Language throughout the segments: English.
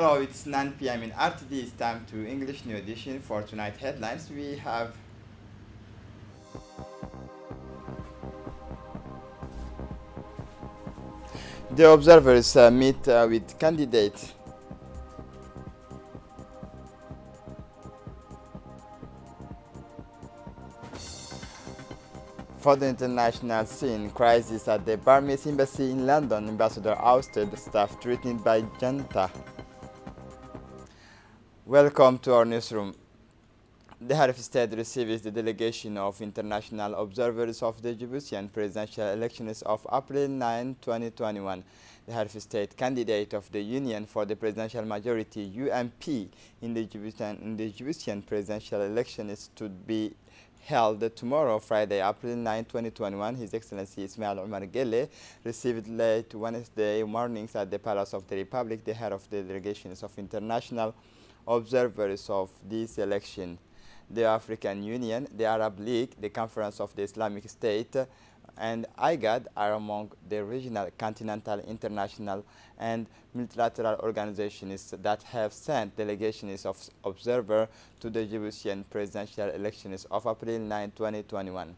Hello, it's 9 p.m. in RTD. It's time to English New Edition for tonight headlines. We have the observers meet with candidates for the international scene. Crisis at the Burmese embassy in London. Ambassador ousted. Staff threatened by junta. Welcome to our newsroom. The head of state receives the delegation of international observers of the Djiboutian presidential elections of April 9, 2021. The head of state candidate of the Union for the presidential majority UMP in the Djiboutian presidential election is to be held tomorrow, Friday, April 9, 2021. His Excellency Ismail Omar Gelle received late Wednesday mornings at the Palace of the Republic the head of the delegations of international observers of this election. The African Union, the Arab League, the Conference of the Islamic State, and IGAD are among the regional, continental, international, and multilateral organizations that have sent delegations of observers to the Djiboutian presidential elections of April 9, 2021.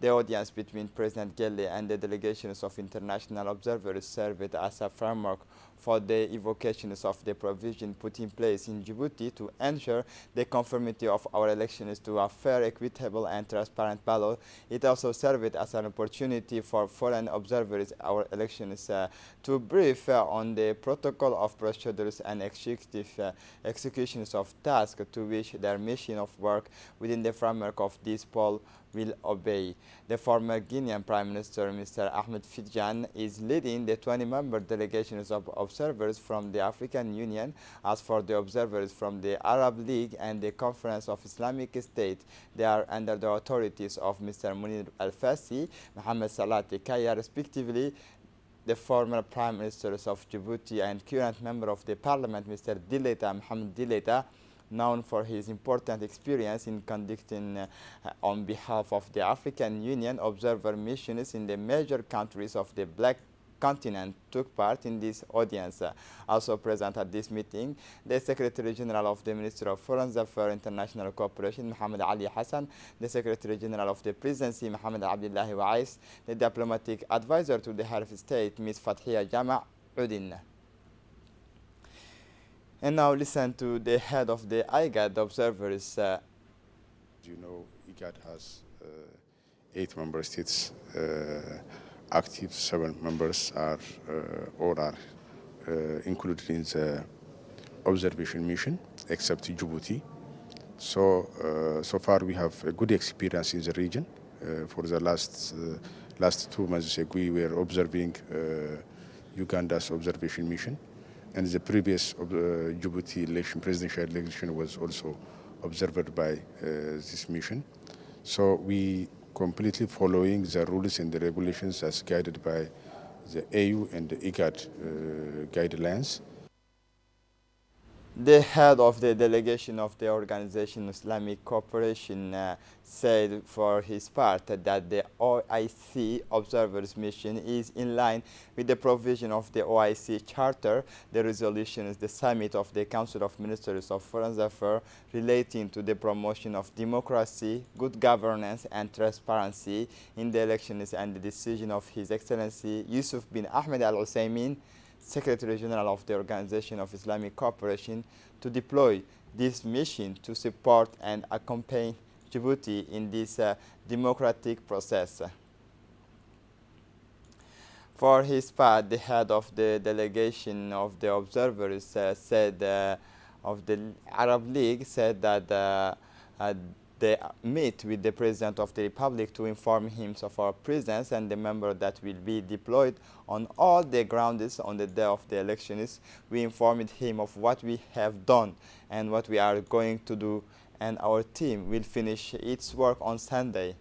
The audience between President Gelle and the delegations of international observers served as a framework for the evocations of the provision put in place in Djibouti to ensure the conformity of our elections to a fair, equitable, and transparent ballot. It also served as an opportunity for foreign observers our elections to brief on the protocol of procedures and executions of tasks to which their mission of work within the framework of this poll will obey. The former Guinean Prime Minister, Mr. Ahmed Fidjan, is leading the 20-member delegations of observers from the African Union. As for the observers from the Arab League and the Conference of Islamic State, they are under the authorities of Mr. Munir Al-Fassi, Mohamed Salah Tekaya, respectively, the former Prime Ministers of Djibouti and current member of the Parliament, Mr. Dileta, Mohamed Dileta, known for his important experience in conducting on behalf of the African Union observer missions in the major countries of the Black continent, took part in this audience. Also present at this meeting, the Secretary General of the Ministry of Foreign Affairs International Cooperation, Mohamed Ali Hassan, the Secretary General of the Presidency, Mohamed Abdullahi Wais, the Diplomatic Advisor to the Head of State, Ms. Fathia Jama Udin. And now listen to the head of the IGAD observers. You know, IGAD has 8 member states active, 7 members are all are included in the observation mission, except Djibouti. So far we have a good experience in the region. For the last 2 months we were observing Uganda's observation mission. And the previous Djibouti presidential election was also observed by this mission. So we completely following the rules and the regulations as guided by the AU and the IGAD guidelines. The head of the delegation of the Organization Islamic Cooperation said for his part that the OIC observers mission is in line with the provision of the OIC Charter. The resolution is the summit of the Council of Ministers of Foreign Affairs relating to the promotion of democracy, good governance, and transparency in the elections, and the decision of His Excellency Yusuf bin Ahmed Al Uthaymin, Secretary General of the Organization of Islamic Cooperation, to deploy this mission to support and accompany Djibouti in this democratic process. For his part, the head of the delegation of the observers said of the Arab League said that they meet with the President of the Republic to inform him of our presence and the member that will be deployed on all the grounds on the day of the elections. We informed him of what we have done and what we are going to do, and our team will finish its work on Sunday.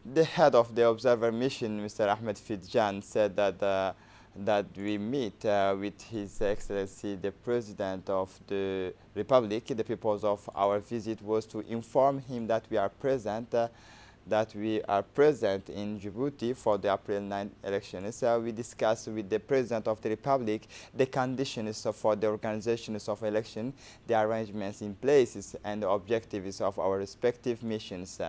The head of the observer mission, Mr. Ahmed Fidjan, said that we meet with His Excellency the President of the Republic. The purpose of our visit was to inform him that we are present that we are present in Djibouti for the April 9 elections. We discussed with the President of the Republic the conditions for the organizations of election, the arrangements in places, and the objectives of our respective missions.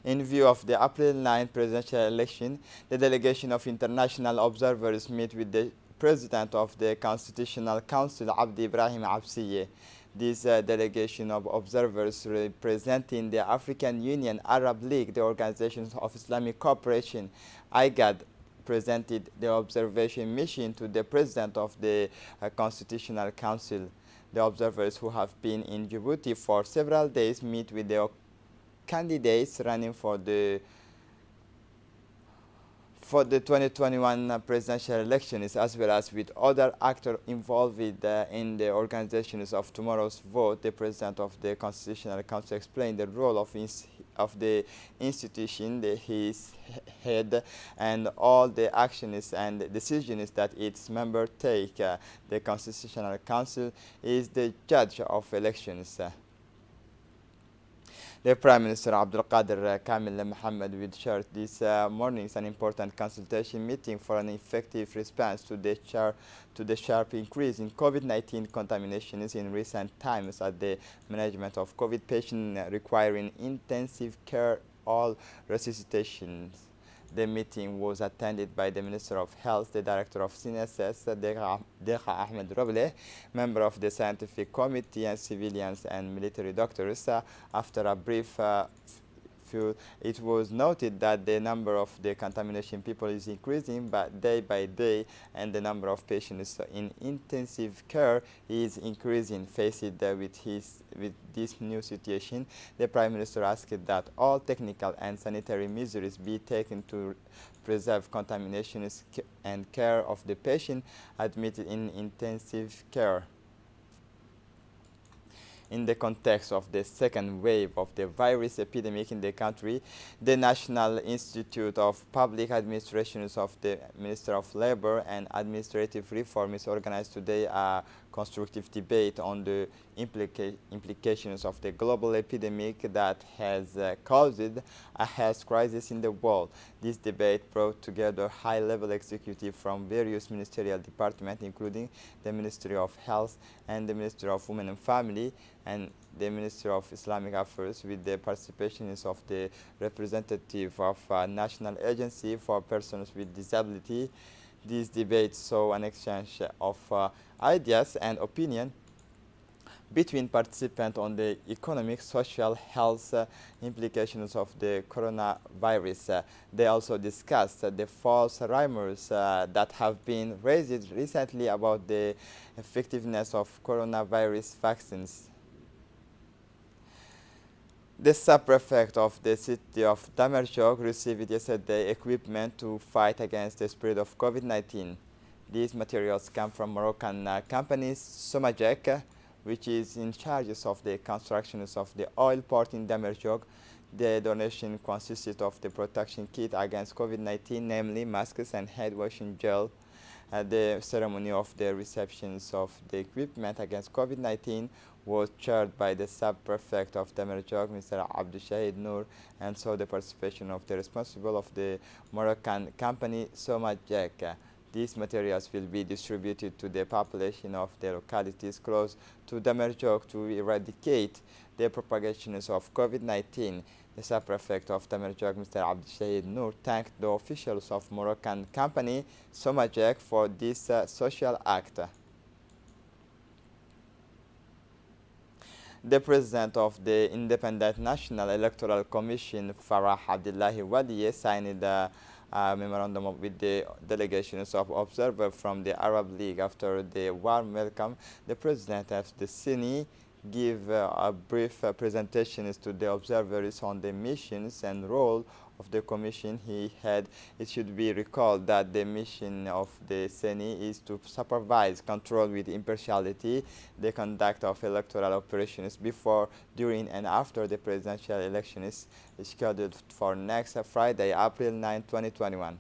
In view of the April 9 presidential election, the delegation of international observers met with the President of the Constitutional Council, Abdi Ibrahim Absiye. This delegation of observers representing the African Union, Arab League, the Organization of Islamic Cooperation, IGAD, presented the observation mission to the President of the Constitutional Council. The observers who have been in Djibouti for several days meet with the candidates running for the 2021 presidential elections, as well as with other actors involved in the organizations of tomorrow's vote. The President of the Constitutional Council explained the role of the institution, his head, and all the actions and decisions that its members take. The Constitutional Council is the judge of elections. The Prime Minister Abdul Qadir Kamil Mohammed will chair this morning an important consultation meeting for an effective response to the sharp increase in COVID-19 contaminations in recent times at the management of COVID patients requiring intensive care or resuscitation. The meeting was attended by the Minister of Health, the Director of CNSS, Dekha Ahmed Roble, member of the Scientific Committee, and civilians and military doctors. After a brief it was noted that the number of the contamination people is increasing day by day, and the number of patients in intensive care is increasing. Faced with this new situation, the Prime Minister asked that all technical and sanitary measures be taken to preserve contamination and care of the patient admitted in intensive care. In the context of the second wave of the virus epidemic in the country, the National Institute of Public Administrations of the Minister of Labor and Administrative Reform is organized today a constructive debate on the implications of the global epidemic that has caused a health crisis in the world. This debate brought together high-level executives from various ministerial departments, including the Ministry of Health and the Ministry of Women and Family and the Ministry of Islamic Affairs, with the participation of the representative of National Agency for Persons with Disability. This debate saw an exchange of ideas and opinion between participants on the economic, social, health implications of the coronavirus. They also discussed the false rumors that have been raised recently about the effectiveness of coronavirus vaccines. The sub-prefect of the city of Damerjog received yesterday equipment to fight against the spread of COVID-19. These materials come from Moroccan company Somajek, which is in charge of the construction of the oil port in Damerjog. The donation consisted of the protection kit against COVID-19, namely masks and hand washing gel. The ceremony of the receptions of the equipment against COVID-19 was chaired by the sub-prefect of Damerjog, Mr. Abdul Shahid Noor, and saw the participation of the responsible of the Moroccan company Somajek. These materials will be distributed to the population of the localities close to Damerjog to eradicate the propagation of COVID-19. The sub-prefect of Damerjog, Mr. Abdul Shahid Noor, thanked the officials of Moroccan company Somajek for this social act. The president of the Independent National Electoral Commission, Farah Abdullahi Wadiye, signed a memorandum with the delegations of observers from the Arab League. After the warm welcome, the president of the CENI gave a brief presentation to the observers on the missions and role of the commission he had. It should be recalled that the mission of the CENI is to supervise, control with impartiality the conduct of electoral operations before, during, and after the presidential elections scheduled for next Friday, April 9, 2021.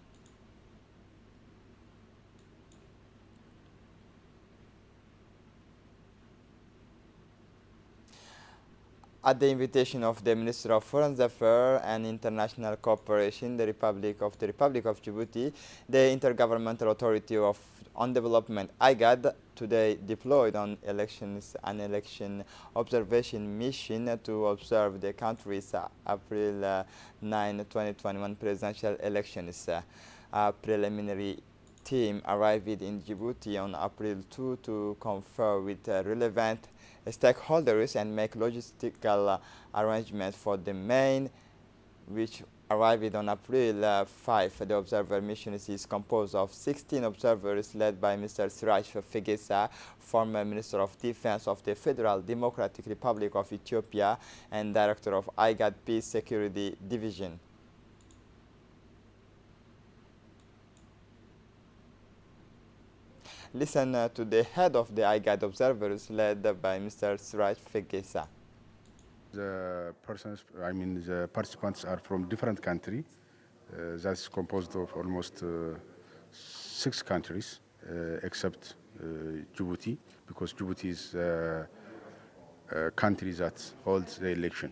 At the invitation of the Minister of Foreign Affairs and International Cooperation, the Republic of Djibouti, the Intergovernmental Authority on Development (IGAD) today deployed on elections an election observation mission to observe the country's April 9, 2021 presidential elections. A preliminary team arrived in Djibouti on April 2 to confer with relevant stakeholders and make logistical arrangements for the main, which arrived on April 5. The observer mission is composed of 16 observers led by Mr. Siraj Fegesa, former Minister of Defense of the Federal Democratic Republic of Ethiopia and Director of IGAD Peace Security Division. Listen to the head of the IGAD observers led by Mr. Siraj Fegesa. The participants are from different countries. That's composed of almost 6 countries, except Djibouti, because Djibouti is a country that holds the election.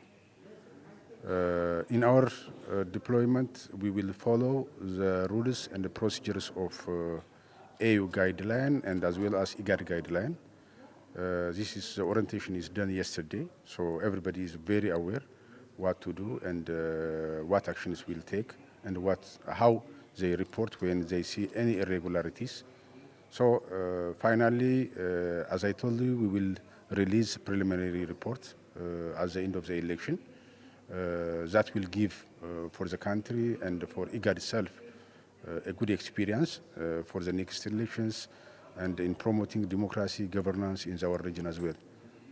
In our deployment, we will follow the rules and the procedures of AU guideline and as well as IGAD guideline. The orientation is done yesterday, so everybody is very aware what to do and what actions we'll take and how they report when they see any irregularities. So finally, as I told you, we will release a preliminary report at the end of the election. That will give for the country and for IGAD itself a good experience for the next elections and in promoting democracy governance in our region as well.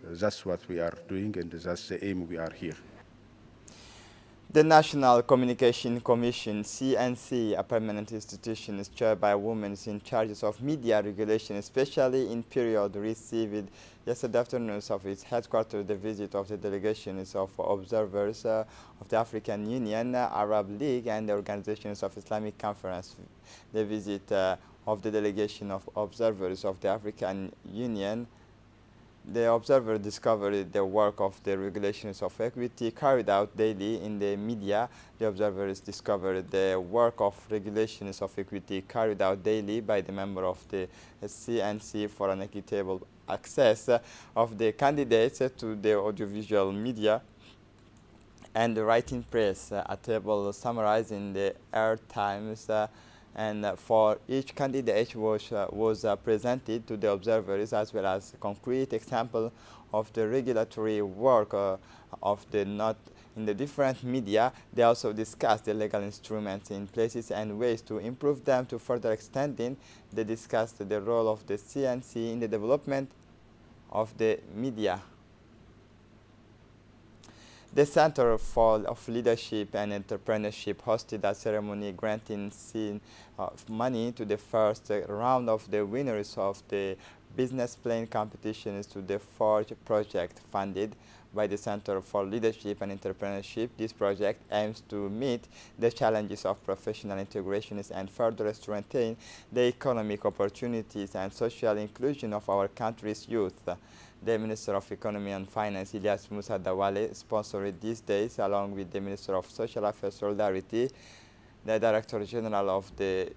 That's what we are doing and that's the aim we are here. The National Communication Commission, CNC, a permanent institution, is chaired by women in charge of media regulation, especially in period, received yesterday afternoon of its headquarters the visit of the delegations of observers of the African Union, Arab League, and the organizations of Islamic Conference. The visit of the delegation of observers of the African Union, the observer discovered the work of the regulations of equity carried out daily in the media. The observers discovered the work of regulations of equity carried out daily by the member of the CNC for an equitable access of the candidates to the audiovisual media and the writing press. A table summarizing the Air Times and for each candidate was presented to the observers as well as a concrete example of the regulatory work of the not in the different media. They also discussed the legal instruments in places and ways to improve them. To further extending, they discussed the role of the CNC in the development of the media. The Center of Leadership and Entrepreneurship hosted a ceremony granting money to the first round of the winners of the business plan competitions to the Forge project funded by the Center for Leadership and Entrepreneurship. This project aims to meet the challenges of professional integrations and further strengthen the economic opportunities and social inclusion of our country's youth. The Minister of Economy and Finance, Ilyas Musa Dawale, sponsored these days, along with the Minister of Social Affairs Solidarity, the Director General of the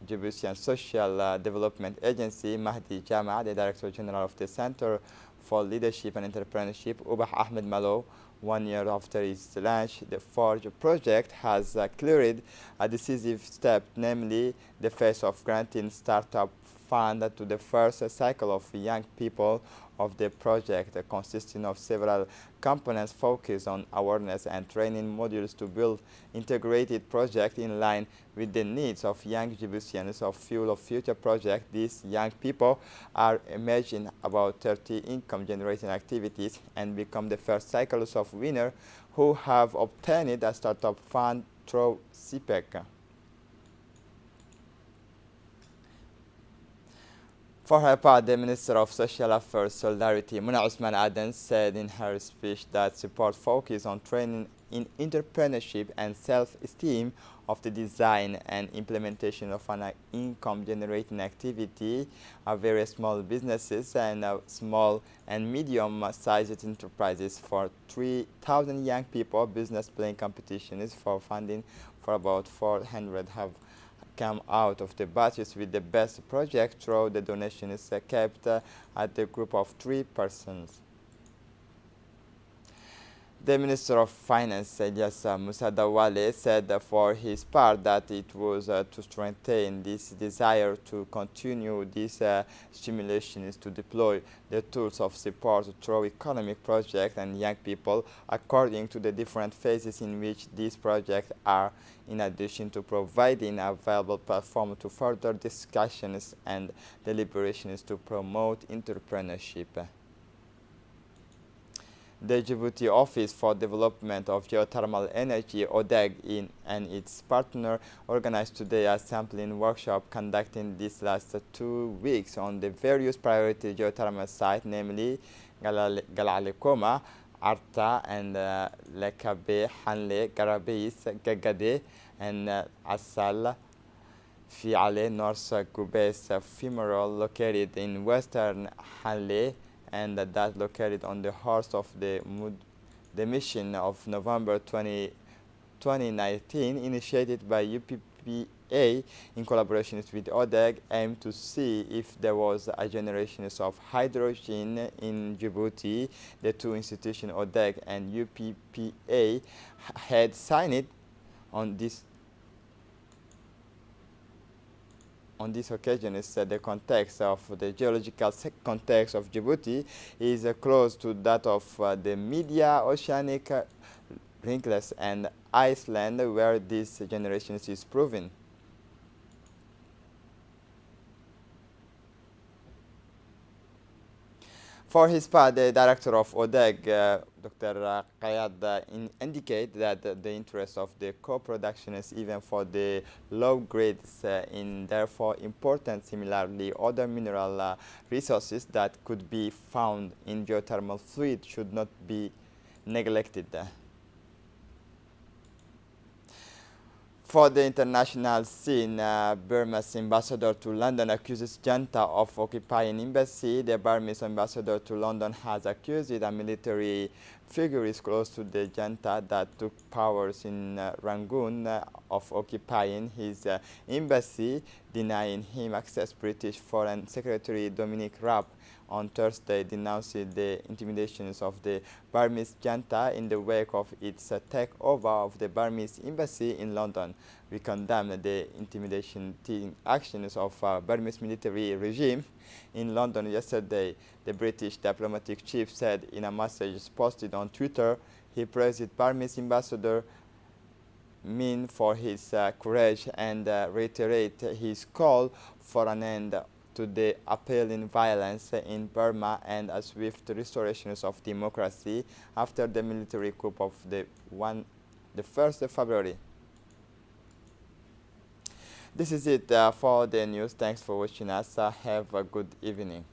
Djiboutian Social Development Agency, Mahdi Jama, the Director General of the Center for Leadership and Entrepreneurship, Ubah Ahmed Malo. 1 year after its launch, the Forge project has cleared a decisive step, namely the phase of granting startup fund to the first cycle of young people of the project, consisting of several components focused on awareness and training modules to build integrated project in line with the needs of young Djiboutians of Fuel of Future project. These young people are emerging about 30 income-generating activities and become the first cycles of winners who have obtained a startup fund through CPEC. For her part, the Minister of Social Affairs Solidarity, Muna Usman Aden, said in her speech that support focuses on training in entrepreneurship and self-esteem of the design and implementation of an income-generating activity are very small businesses and small and medium-sized enterprises. For 3,000 young people, business plan competitions for funding for about 400 have come out of the batches with the best project through the donations kept at the group of 3 persons. The Minister of Finance, Elias Moussa Dawale, said for his part that it was to strengthen this desire to continue these stimulations to deploy the tools of support through economic projects and young people according to the different phases in which these projects are, in addition to providing a viable platform to further discussions and deliberations to promote entrepreneurship. The Djibouti Office for Development of Geothermal Energy, ODEG, and its partner organized today a sampling workshop conducting this last 2 weeks on the various priority geothermal sites, namely Galalikoma, Arta, and Lekabe, Hanle, Garabis, Gagade, and Asal, Fiale, North Gubes, Femoral, located in western Hanle, and that located on the horse of the mission of November 2019, initiated by UPPA in collaboration with ODEG, aimed to see if there was a generation of hydrogen in Djibouti. The two institutions, ODEG and UPPA, had signed on this occasion. Is the context of the geological context of Djibouti is close to that of the Media Oceanic Ringles and Iceland, where this generation is proven. For his part, the director of ODEG, Dr. Qayad, indicate that the interest of the co-production is even for the low grades in therefore important. Similarly, other mineral resources that could be found in geothermal fluid should not be neglected. For the international scene, Burma's ambassador to London accuses junta of occupying embassy. The Burmese ambassador to London has accused a military figure is close to the junta that took powers in Rangoon of occupying his embassy, denying him access. British Foreign Secretary Dominic Raab on Thursday denounced the intimidations of the Burmese junta in the wake of its takeover of the Burmese embassy in London. We condemn the intimidating actions of Burmese military regime in London yesterday. The British diplomatic chief said in a message posted on Twitter. He praised Burmese ambassador Min for his courage and reiterated his call for an end to the appalling violence in Burma and a swift restoration of democracy after the military coup of the 1st of February. This is it for the news. Thanks for watching us. Have a good evening.